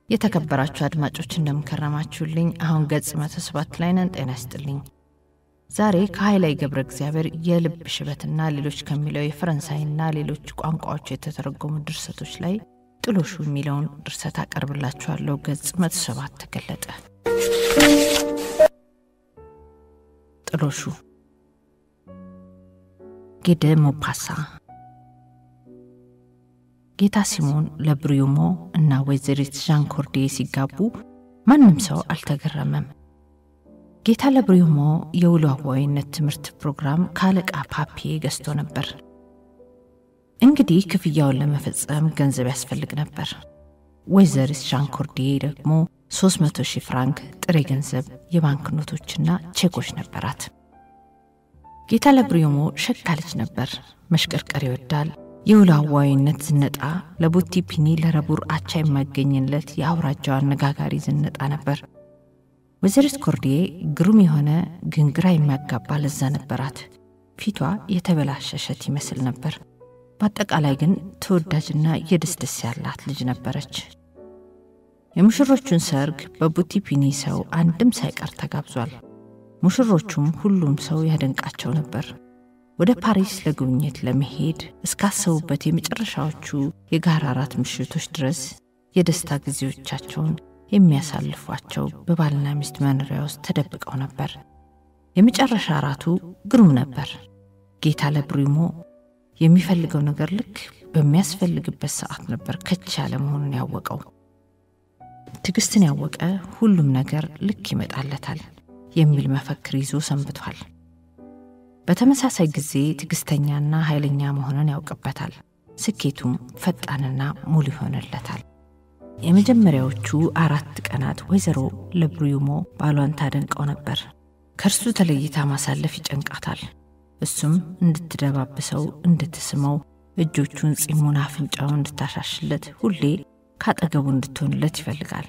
የተከበራችሁ አድማጮች እንደምከረማችሁልኝ አሁን ገጽ 107 ላይ ነን። ጤና ይስጥልኝ። ዛሬ ከኃይላይ ገብረ እግዚአብሔር የልብ ሽበትና ሌሎች ከሚለው የፈረንሳይና ሌሎች ቋንቋዎች የተተረጎሙ ድርሰቶች ላይ ጥሎሹ የሚለውን ድርሰት አቀርብላችኋለሁ። ገጽ 107 ተገለጠ። ጥሎሹ ጌደ ሞፓሳ ጌታ ሲሞን ለብሪዩሞ እና ወይዘሪት ዣን ኮርዴ ሲጋቡ ማንም ሰው አልተገረመም። ጌታ ለብሪዩሞ የውሎ አዋይነት ትምህርት ፕሮግራም ካለቃ ፓፒ ገዝቶ ነበር። እንግዲህ ክፍያውን ለመፈጸም ገንዘብ ያስፈልግ ነበር። ወይዘሪት ዣን ኮርዴ ደግሞ 300,000 ፍራንክ ጥሬ ገንዘብ፣ የባንክ ኖቶችና ቼኮች ነበራት። ጌታ ለብሪዩሞ ሸካልች ነበር። መሽቀርቀር ይወዳል። የውላዋይነት ዝነጣ ለቡቲ ፒኒ ለረቡር አቻ የማገኝለት የአውራጃው አነጋጋሪ ዝነጣ ነበር። ወይዘሪት ኮርዴ ግሩም የሆነ ግንግራ የሚያጋባ ለዛ ነበራት። ፊቷ የተበላሸሸት ይመስል ነበር። በአጠቃላይ ግን ተወዳጅና የደስደስ ያላት ልጅ ነበረች። የሙሽሮቹን ሰርግ በቡቲ ፒኒ ሰው አንድም ሳይቀር ተጋብዟል። ሙሽሮቹም ሁሉም ሰው ያደንቃቸው ነበር። ወደ ፓሪስ ለጉብኝት ለመሄድ እስካሰቡበት የመጨረሻዎቹ የጋራ አራት ምሽቶች ድረስ የደስታ ጊዜዎቻቸውን የሚያሳልፏቸው በባልና ሚስት መኖሪያ ውስጥ ተደብቀው ነበር። የመጨረሻ አራቱ ግሩም ነበር። ጌታ ለብሪዩሞ የሚፈልገው ነገር ልክ በሚያስፈልግበት ሰዓት ነበር ከቻለ መሆኑን ያወቀው። ትግስትን ያወቀ ሁሉም ነገር ልክ ይመጣለታል የሚል መፈክር ይዞ ሰንብቷል። በተመሳሳይ ጊዜ ትግስተኛና ኃይለኛ መሆኑን ያውቅበታል። ስኬቱም ፈጣንና ሙሉ ይሆንለታል። የመጀመሪያዎቹ 4 ቀናት ወይዘሮ ለብሪዩሞ ባሏን ታደንቀው ነበር። ከርሱ ተለይታ ማሳለፍ ይጨንቃታል። እሱም እንድትደባብሰው፣ እንድትስመው፣ እጆቹን ጺሙን አፍንጫውን እንድታሻሽለት፣ ሁሌ ካጠገቡ እንድትሆንለት ይፈልጋል።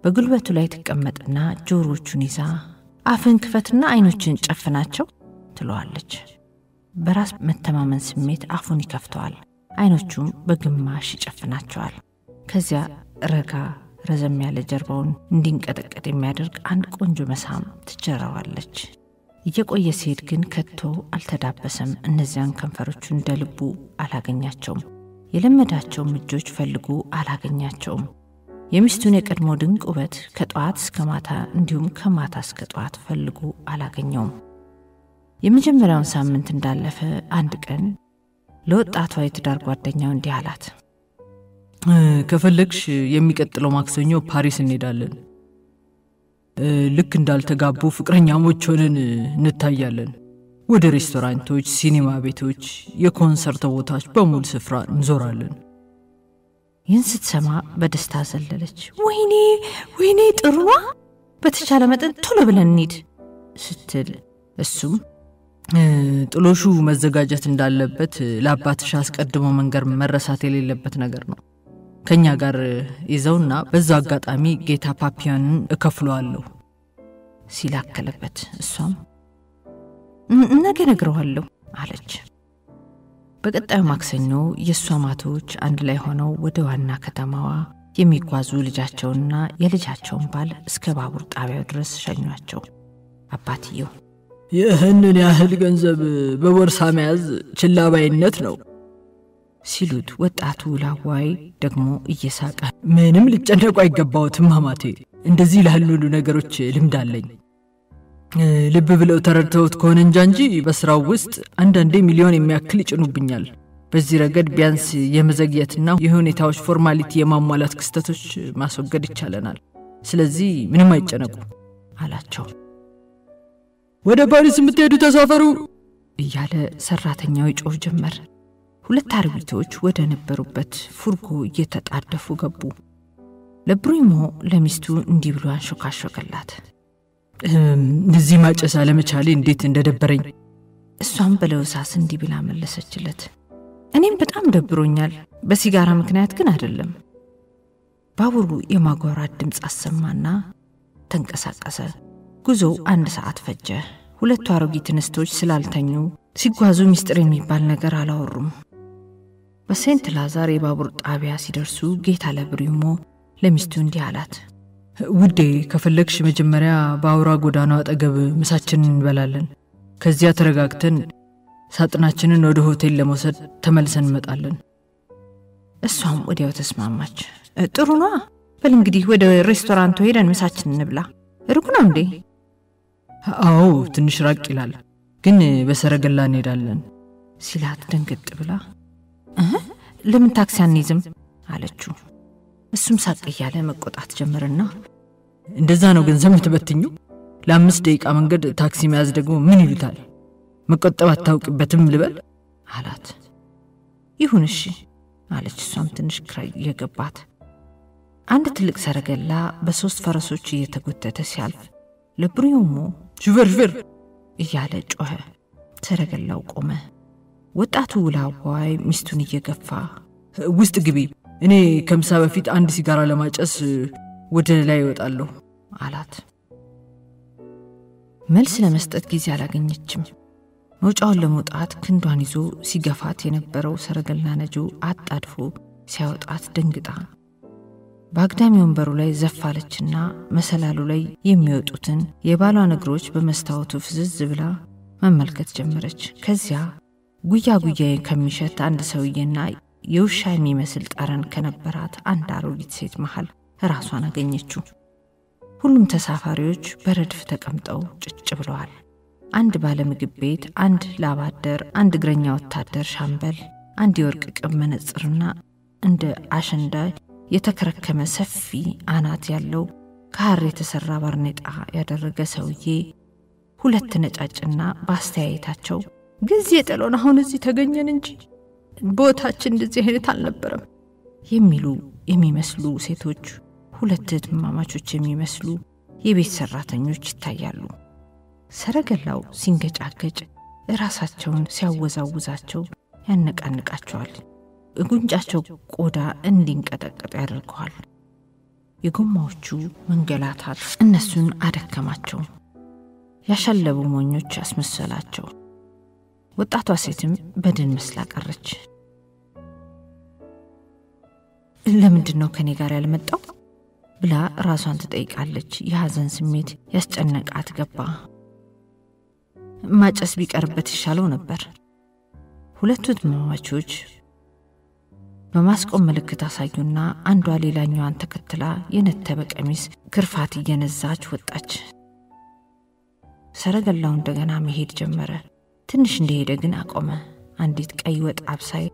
በጉልበቱ ላይ ተቀመጥና ጆሮቹን ይዛ አፍን ክፈትና አይኖችን ጨፍናቸው ትለዋለች። በራስ መተማመን ስሜት አፉን ይከፍተዋል። አይኖቹም በግማሽ ይጨፍናቸዋል። ከዚያ ረጋ ረዘም ያለ ጀርባውን እንዲንቀጠቀጥ የሚያደርግ አንድ ቆንጆ መሳም ትጀራዋለች። እየቆየ ሲሄድ ግን ከቶ አልተዳበሰም። እነዚያን ከንፈሮቹ እንደልቡ አላገኛቸውም። የለመዳቸው እጆች ፈልጉ አላገኛቸውም። የሚስቱን የቀድሞ ድንቅ ውበት ከጧት እስከ ማታ እንዲሁም ከማታ እስከ ጧት ፈልጉ አላገኘውም። የመጀመሪያውን ሳምንት እንዳለፈ አንድ ቀን ለወጣቷ የትዳር ጓደኛው እንዲህ አላት። ከፈለግሽ የሚቀጥለው ማክሰኞ ፓሪስ እንሄዳለን። ልክ እንዳልተጋቡ ፍቅረኛሞች ሆነን እንታያለን። ወደ ሬስቶራንቶች፣ ሲኒማ ቤቶች፣ የኮንሰርት ቦታዎች በሙሉ ስፍራ እንዞራለን። ይህን ስትሰማ በደስታ ዘለለች። ወይኔ ጥሩዋ፣ በተቻለ መጠን ቶሎ ብለን እንሂድ ስትል እሱም ጥሎሹ መዘጋጀት እንዳለበት ለአባትሽ አስቀድሞ መንገር መረሳት የሌለበት ነገር ነው። ከኛ ጋር ይዘውና በዛው አጋጣሚ ጌታ ፓፒያንን እከፍለዋለሁ ሲላከለበት እሷም ነገ ነግረዋለሁ አለች። በቀጣዩ ማክሰኞ የሷ ማቶች አንድ ላይ ሆነው ወደ ዋና ከተማዋ የሚጓዙ ልጃቸውና የልጃቸውን ባል እስከ ባቡር ጣቢያው ድረስ ሸኟቸው። አባትየው ይህንን ያህል ገንዘብ በቦርሳ መያዝ ችላባይነት ነው ሲሉት፣ ወጣቱ ላዋይ ደግሞ እየሳቀ ምንም ልጨነቁ አይገባውትም ማማቴ፣ እንደዚህ ላሉ ነገሮች ልምድ አለኝ። ልብ ብለው ተረድተውት ከሆነ እንጂ በስራው ውስጥ አንዳንዴ ሚሊዮን የሚያክል ይጭኑብኛል። በዚህ ረገድ ቢያንስ የመዘግየትና የሁኔታዎች ፎርማሊቲ የማሟላት ክስተቶች ማስወገድ ይቻለናል። ስለዚህ ምንም አይጨነቁ አላቸው። ወደ ፓሪስ የምትሄዱ ተሳፈሩ እያለ ሰራተኛው ይጮህ ጀመር። 2 አርቢቶች ወደ ነበሩበት ፉርጎ እየተጣደፉ ገቡ። ለብሪዩሞ ለሚስቱ እንዲህ ብሎ አንሾካሾከላት። እዚህ ማጨስ አለመቻሌ እንዴት እንደደበረኝ። እሷም በለውሳስ እንዲህ ብላ መለሰችለት። እኔም በጣም ደብሮኛል፣ በሲጋራ ምክንያት ግን አይደለም። ባቡሩ የማጓራት ድምጽ አሰማና ተንቀሳቀሰ። ጉዞው 1 ሰዓት ፈጀ። ሁለቱ አሮጊት እንስቶች ስላልተኙ ሲጓዙ ሚስጥር የሚባል ነገር አላወሩም። በሴንት ላዛር የባቡር ጣቢያ ሲደርሱ ጌታ ለብሪሞ ለሚስቱ እንዲህ አላት። ውዴ ከፈለግሽ መጀመሪያ በአውራ ጎዳናው አጠገብ ምሳችንን እንበላለን። ከዚያ ተረጋግተን ሳጥናችንን ወደ ሆቴል ለመውሰድ ተመልሰን እንመጣለን። እሷም ወዲያው ተስማማች። ጥሩ ነው። በል እንግዲህ ወደ ሬስቶራንቱ ሄደን ምሳችንን እንብላ። ሩቅ ነው እንዴ? አዎ ትንሽ ራቅ ይላል፣ ግን በሰረገላ እንሄዳለን ሲላት ደንገጥ ብላ ለምን ታክሲ አንይዝም አለችው። እሱም ሳቅ እያለ መቆጣት ጀመረና እንደዛ ነው ገንዘብ የምትበትኙ? ለ5 ደቂቃ መንገድ ታክሲ መያዝ ደግሞ ምን ይሉታል? መቆጠብ አታውቅበትም ልበል አላት። ይሁን እሺ አለች። እሷም ትንሽ ግራ የገባት። አንድ ትልቅ ሰረገላ በ3 ፈረሶች እየተጎተተ ሲያልፍ ለብሪሞ ሹፌር እያለ ጮኸ። ሰረገላው ቆመ። ወጣቱ ውላዋይ ሚስቱን እየገፋ ውስጥ ግቢ፣ እኔ ከምሳ በፊት አንድ ሲጋራ ለማጨስ ወደ ላይ እወጣለሁ አላት። መልስ ለመስጠት ጊዜ አላገኘችም። መውጫውን ለመውጣት ክንዷን ይዞ ሲገፋት የነበረው ሰረገላ ነጆ አጣድፎ ሲያወጣት ደንግጣ በአግዳሚ ወንበሩ ላይ ዘፋለችና መሰላሉ ላይ የሚወጡትን የባሏን እግሮች በመስታወቱ ፍዝዝ ብላ መመልከት ጀመረች። ከዚያ ጉያ ከሚሸት አንድ ሰውዬና የውሻ የሚመስል ጠረን ከነበራት አንድ አሮጊት ሴት መሃል ራሷን አገኘችው። ሁሉም ተሳፋሪዎች በረድፍ ተቀምጠው ጭጭ ብለዋል። አንድ ባለ ምግብ ቤት፣ አንድ ላባደር፣ አንድ እግረኛ ወታደር ሻምበል፣ አንድ የወርቅ ቅብ መነጽርና እንደ አሸንዳ የተከረከመ ሰፊ አናት ያለው ከሐር የተሰራ ባርኔጣ ያደረገ ሰውዬ፣ 2 ነጫጭና በአስተያየታቸው ጊዜ ጥሎን አሁን እዚህ ተገኘን እንጂ ቦታችን እንደዚህ አይነት አልነበረም የሚሉ የሚመስሉ ሴቶች፣ 2 እህትማማቾች የሚመስሉ የቤት ሰራተኞች ይታያሉ። ሰረገላው ሲንገጫገጭ ራሳቸውን ሲያወዛውዛቸው ያነቃንቃቸዋል። እጉንጫቸው ቆዳ እንዲንቀጠቀጡ ያደርገዋል። የጎማዎቹ መንገላታት እነሱን አደከማቸው፣ ያሻለቡ ሞኞች አስመሰላቸው። ወጣቷ ሴትም በድን መስላ ቀረች። ለምንድነው ከኔ ጋር ያልመጣው ብላ ራሷን ትጠይቃለች። የሐዘን ስሜት ያስጨነቃት ገባ። ማጨስ ቢቀርበት ይሻለው ነበር። 2 እህትማማቾች በማስቆም ምልክት አሳዩና አንዷ ሌላኛዋን ተከትላ የነተበ ቀሚስ ክርፋት እየነዛች ወጣች። ሰረገላው እንደገና መሄድ ጀመረ። ትንሽ እንደሄደ ግን አቆመ። አንዲት ቀይ ወጥ አብሳይ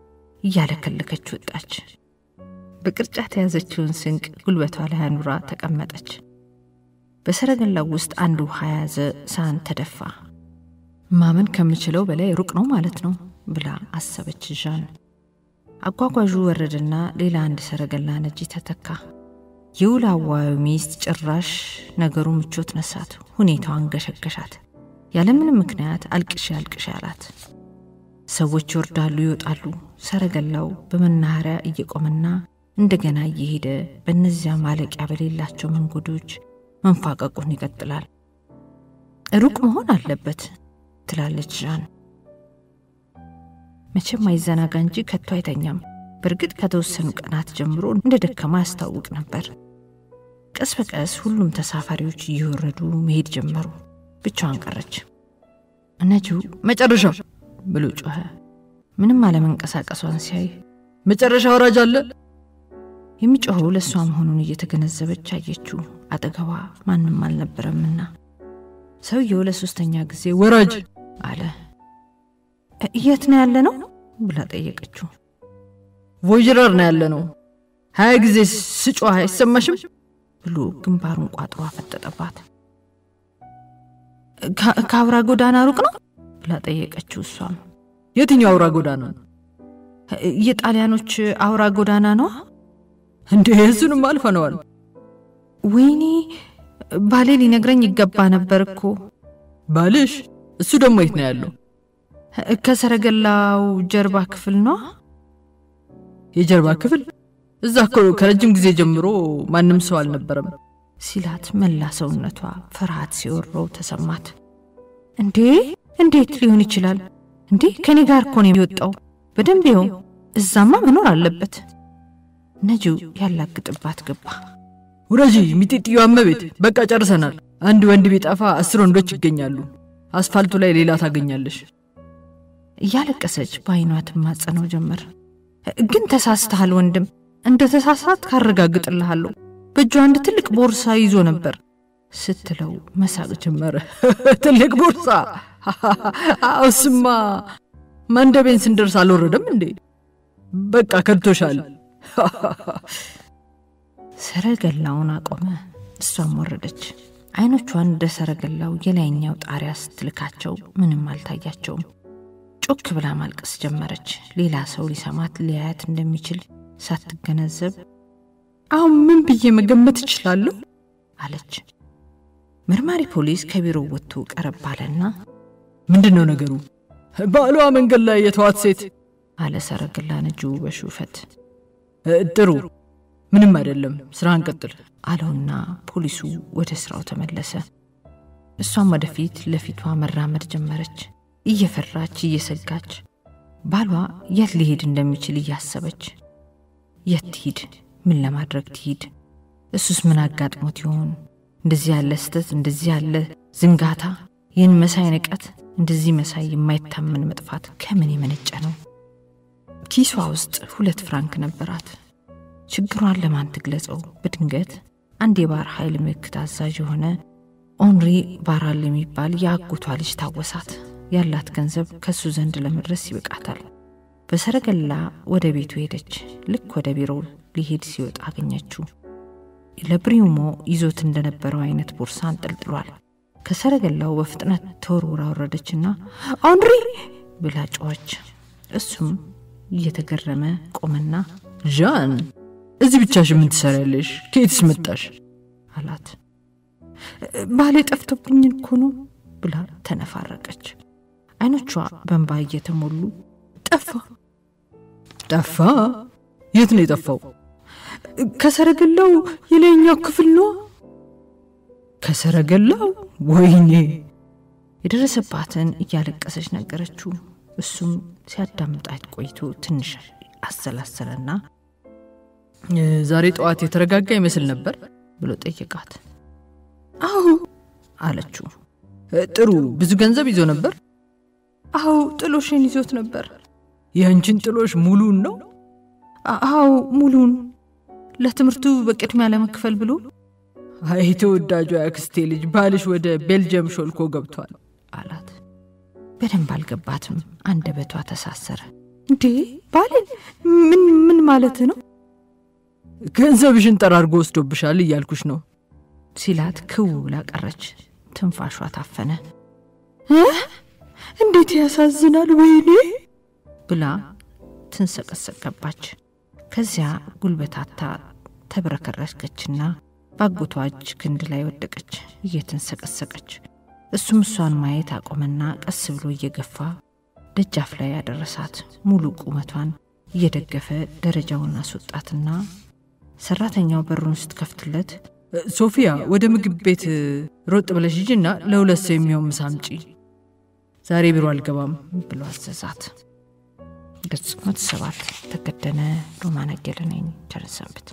እያለከለከች ወጣች። በቅርጫት ያዘችውን ስንቅ ጉልበቷ ላይ አኑራ ተቀመጠች። በሰረገላው ውስጥ አንድ ውሃ ያዘ ሳህን ተደፋ። ማመን ከምችለው በላይ ሩቅ ነው ማለት ነው ብላ አሰበች ዣን። አጓጓዡ ወረደና ሌላ አንድ ሰረገላ ነጂ ተተካ። የውላዋዩ ሚስት ጭራሽ ነገሩ ምቾት ነሳት። ሁኔታዋን ገሸገሻት። ያለምንም ምክንያት አልቅሽ አላት። ሰዎች ይወርዳሉ ይወጣሉ። ሰረገላው በመናኸሪያ እየቆመና እንደገና እየሄደ በእነዚያ ማለቂያ በሌላቸው መንገዶች መንፋቀቁን ይቀጥላል። ሩቅ መሆን አለበት ትላለች ዣን። መቼም አይዘናጋ እንጂ ከቶ አይተኛም። በርግጥ ከተወሰኑ ቀናት ጀምሮ እንደደከማ ያስታውቅ ነበር። ቀስ በቀስ ሁሉም ተሳፋሪዎች እየወረዱ መሄድ ጀመሩ። ብቻዋን ቀረች። ነጁ መጨረሻ ብሎ ጮኸ። ምንም አለመንቀሳቀሷን ሲያይ መጨረሻ ወራጅ አለ የሚጮኸው ለሷ መሆኑን እየተገነዘበች አየችው። አጠገቧ ማንም አልነበረምና ሰውየው ለ3ኛ ጊዜ ወራጅ አለ። የት ነው ያለነው ብላ ጠየቀችው። ቮይጀረር ነው ያለነው። 20 ጊዜ ስጮህ አይሰማሽም ብሎ ግንባሩን ቋጥሮ አፈጠጠባት። ከአውራ ጎዳና ሩቅ ነው ብላ ጠየቀችው። እሷም የትኛው አውራ ጎዳና ነው? የጣሊያኖች አውራ ጎዳና ነው እንዴ? እሱንም አልፈነዋል። ወይኔ ባሌ ሊነግረኝ ይገባ ነበር እኮ። ባልሽ? እሱ ደግሞ የት ነው ያለው? ከሰረገላው ጀርባ ክፍል ነው። የጀርባ ክፍል? እዛ እኮ ከረጅም ጊዜ ጀምሮ ማንም ሰው አልነበረም ሲላት መላ ሰውነቷ ፍርሃት ሲወረው ተሰማት። እንዴት ሊሆን ይችላል? ከኔ ጋር እኮ ነው የሚወጣው። በደንብ ይኸው እዛማ መኖር አለበት። ነጁ ያላግጥባት ገባ። ውረጂ ሚጢጥዩ አመቤት፣ በቃ ጨርሰናል። አንድ ወንድ ቢጠፋ 10 ወንዶች ይገኛሉ። አስፋልቱ ላይ ሌላ ታገኛለሽ። እያለቀሰች በአይኗ ትማጸነው ጀመር። ግን ተሳስተሃል ወንድም፣ እንደ ተሳሳት ካረጋግጥልሃለሁ። በእጁ አንድ ትልቅ ቦርሳ ይዞ ነበር ስትለው መሳቅ ጀመረ። ትልቅ ቦርሳ? አውስማ መንደቤን ስንደርስ አልወረደም እንዴ? በቃ ከድቶሻል። ሰረገላውን አቆመ። እሷም ወረደች። አይኖቿን እንደ ሰረገላው የላይኛው ጣሪያ ስትልካቸው ምንም አልታያቸውም። ጮክ ብላ ማልቀስ ጀመረች። ሌላ ሰው ሊሰማት ሊያያት እንደሚችል ሳትገነዘብ አሁን ምን ብዬ መገመት እችላለሁ አለች። መርማሪ ፖሊስ ከቢሮው ወጥቶ ቀረብ አለና ምንድነው ነገሩ? ባሏ መንገድ ላይ የተዋት ሴት አለ ሰረገላ ነጁ በሹፈት። ጥሩ ምንም አይደለም፣ ስራን ቀጥል አለውና ፖሊሱ ወደ ስራው ተመለሰ። እሷም ወደፊት ለፊቷ መራመድ ጀመረች፣ እየፈራች እየሰጋች። ባሏ የት ሊሄድ እንደሚችል እያሰበች። የት ትሂድ? ምን ለማድረግ ትሂድ? እሱስ ምን አጋጥሞት ይሆን? እንደዚህ ያለ ስተት፣ እንደዚህ ያለ ዝንጋታ፣ ይህን መሳይ ንቀት፣ እንደዚህ መሳይ የማይታመን መጥፋት ከምን የመነጨ ነው? ኪሷ ውስጥ 2 ፍራንክ ነበራት። ችግሯን ለማን ትግለጸው? በድንገት አንድ የባህር ኃይል ምክትል አዛዥ የሆነ ኦንሪ ባራል የሚባል የአጎቷ ልጅ ታወሳት። ያላት ገንዘብ ከሱ ዘንድ ለመድረስ ይበቃታል። በሰረገላ ወደ ቤቱ ሄደች። ልክ ወደ ቢሮው ሊሄድ ሲወጣ አገኘችው። ለብሪውሞ ይዞት እንደነበረው አይነት ቦርሳ አንጠልጥሏል። ከሰረገላው በፍጥነት ተወርውራ ወረደችና ኦንሪ ብላ ጮኸች። እሱም እየተገረመ ቆመና ዣን እዚህ ብቻሽ ምን ትሰሪያለሽ? ከየትስ መጣሽ? አላት። ባሌ ጠፍቶብኝ እኮ ነው ብላ ተነፋረቀች። አይኖቿ በእንባ እየተሞሉ ጠፋ? የት ነው የጠፋው? ከሰረገላው የላይኛው ክፍል ነው። ከሰረገላው? ወይኔ! የደረሰባትን እያለቀሰች ነገረችው። እሱም ሲያዳምጣት ቆይቶ ትንሽ አሰላሰለና ዛሬ ጠዋት የተረጋጋ ይመስል ነበር ብሎ ጠየቃት። አዎ አለችው። ጥሩ። ብዙ ገንዘብ ይዞ ነበር? አዎ ጥሎሽን ይዞት ነበር። ያንቺን ጥሎሽ ሙሉን ነው? አዎ ሙሉን፣ ለትምህርቱ በቅድሚያ ለመክፈል ብሎ። አይ ተወዳጁ አክስቴ ልጅ ባልሽ ወደ ቤልጅየም ሾልኮ ገብቷል አላት። በደንብ አልገባትም። አንደበቷ ተሳሰረ። ባል ምን ማለት ነው? ገንዘብሽን ጠራርጎ ወስዶብሻል እያልኩሽ ነው ሲላት ክው ብላ ቀረች። ትንፋሿ ታፈነ። እንዴት ያሳዝናል ወይኔ ብላ ትንሰቀሰቅ ገባች። ከዚያ ጉልበታታ ተብረከረከችና ባጎቷ እጅ ክንድ ላይ ወደቀች እየተንሰቀሰቀች። እሱም እሷን ማየት አቆመና ቀስ ብሎ እየገፋ ደጃፍ ላይ ያደረሳት። ሙሉ ቁመቷን እየደገፈ ደረጃውን አስወጣትና ሰራተኛው በሩን ስትከፍትለት ሶፊያ ወደ ምግብ ቤት ሮጥ ብለሽ ሂጂና ለ2 ሰው የሚሆን ምሳ አምጪ፣ ዛሬ ቢሮ አልገባም ብሎ አዘዛት። ገጽ 7 ተከደነ። ሮማን አገለነኝ ቸር ሰንብት።